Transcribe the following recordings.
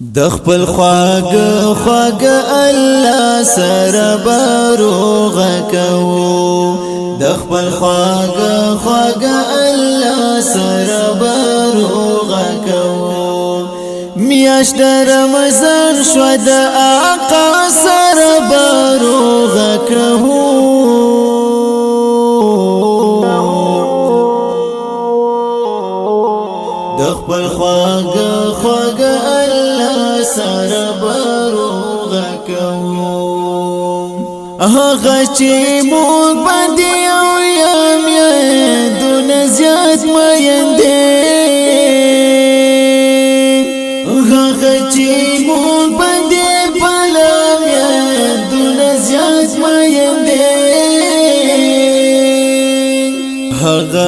د خپل خواږه الله سره باروغ کوو د خپل خواږه الله سره باروغ کوو میاشت رمضان شو د آقا سره باروغ کوو د خپل خواږه الله سره باروغ کوو هغه چې موږ باندې او یم دون زیات مینده هغه چې موږ باندې پلم دون زیات مینده هغه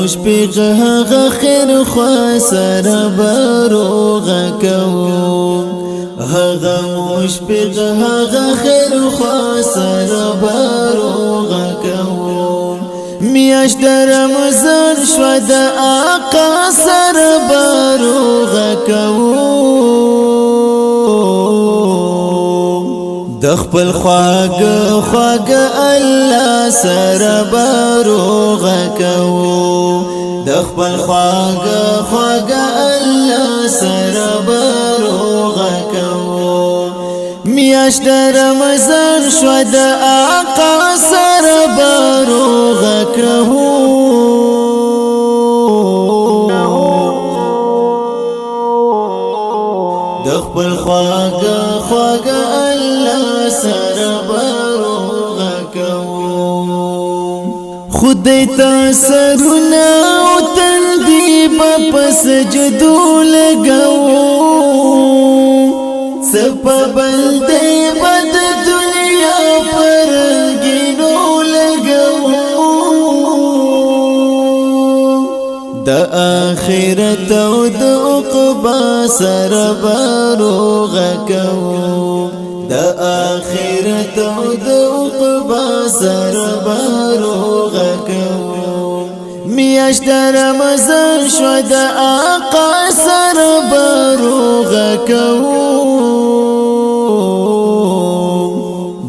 مشفق هغه خیر خوا سره باروغ کوو هغه مشفق هغه خیر خوا سره باروغ کوو میاشت رمضان شو د آقا سره باروغ کوو د خپل خواږه الله سره باروغ کوو د خپل خواږه الله سره باروغ کوو میاشت رمضان شو د آقا سره باروغ کوو د خپل خواږه الله سره باروغ کوو خدای تاسرونه او تندی په سجدو لګاو سبب دې بد دنیا پر ګینو لګاو د آخرت او د عقبا سره باروغ کوو د آخرت او د عقبا سره باروغ کوو میاشت رمضان شو د آقا سره باروغ کوو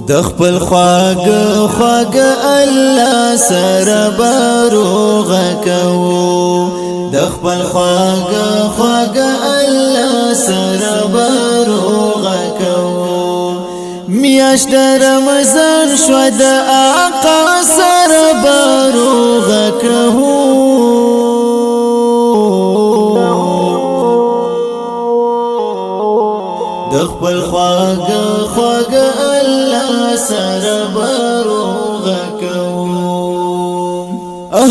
د خپل خواږه الله سره باروغ کوو د خپل خواږه الله سره باروغ کوو میاشت رمضان شو د آقا سره باروغ کوو د خپل خواږه الله سره باروغ کوو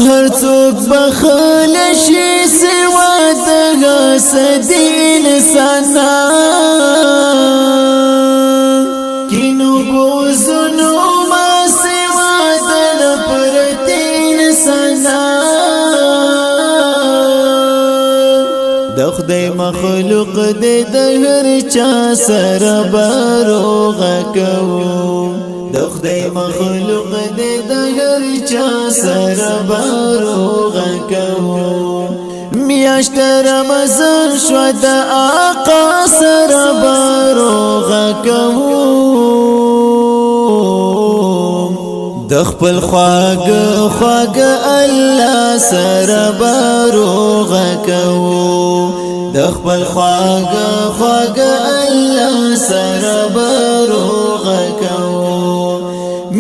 هر څوک بخل شي سوا د حسدین انسانان کینو بوزنو ما سوا د نفرتین انسانان د خدای مخلوق دې د هر چا سره باروغ کوو د خدای مخلوق دې د هر چا سره باروغ کوو میاشت رمضان شو د آقا سره باروغ کوو د خپل خواږه الله سره باروغ کوو د خپل خواږه الله سره باروغ کوو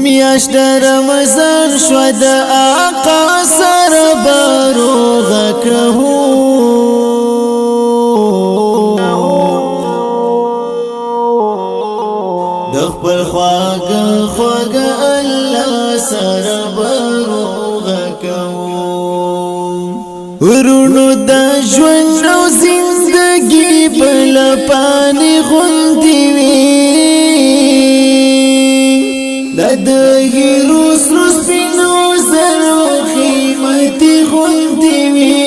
میاشت رمضان شو د آقا سره باروغ کوو د خپل خواږه الله سره باروغ کوو ورونو د ژوند او زندګي بل پانی غوندي وي د هیرو سرو سپینو زرو قیمتي غوندي وي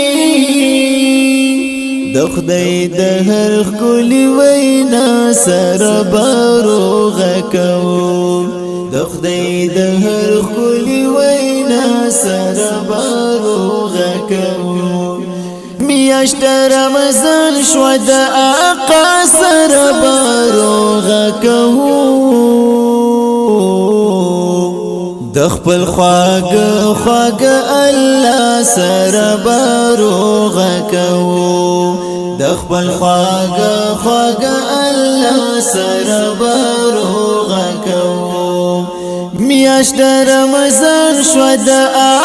د خدای د هر ښکلي وینا سره باروغ کوو د خدای د هر ښکلي وینا سره باروغ کوو میاشت رمضان شو د آقا سره د خپل خواږه الله سره بروغ کوو د خپل خواږه الله سره بروغ کوو میاشت رمضان شو د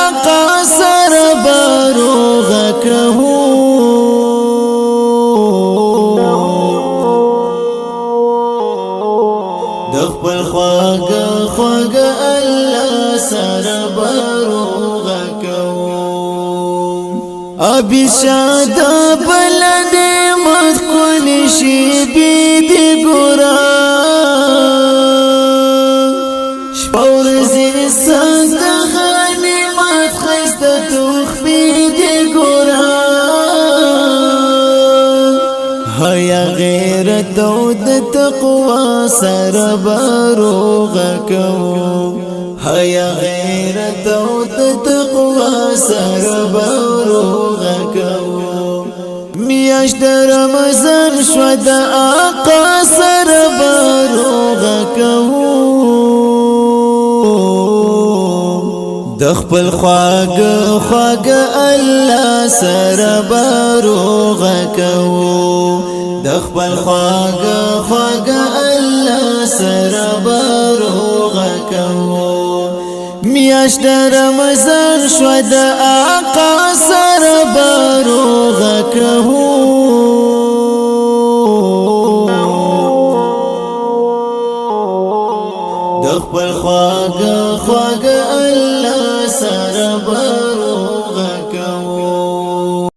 آقا سره بروغ کوو د خپل خواږه الله سره بروغ کوو ابي شاد بلد مخ کول شي بي ګورا شپورزي سنت غنیمت خسته تخبي ګورا هيا غیرت او د تقوا سره بروغ کوو هيا غیرت او د تقوا سره بروغ کوو میاشت رمضان شو د آقا سره بروغ کوو د خپل خواږه الله سره بروغ کوو د خپل خواږه الله سره بروغ کوو میاشت رمضان شو د آقا سره بروغ کوو